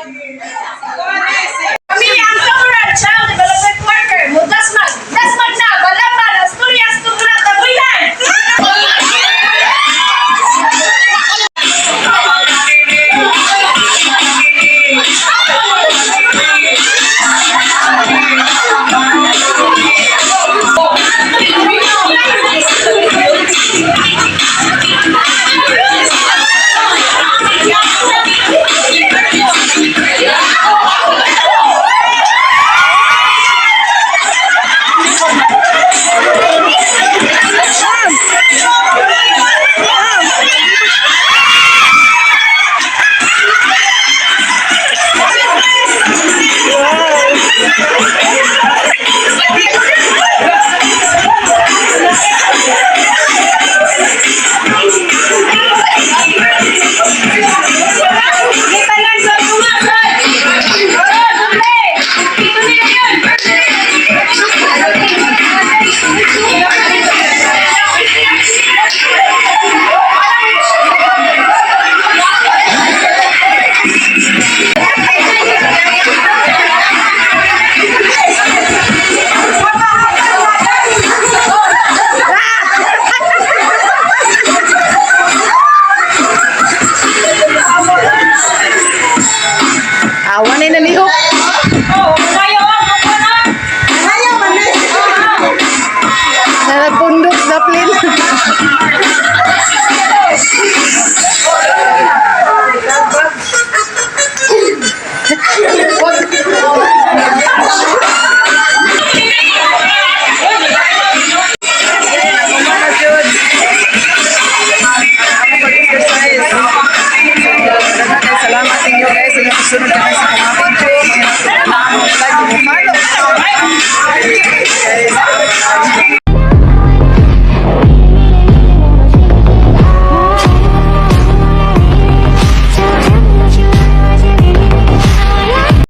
Kami ang Tuburan Child Development Worker. Mudasmag na, Balaban, Asturias, Tuburan, Tabuyan. Awan ay nalihok. Nalapundok sa plin. Salamat ninyo guys sa sunod na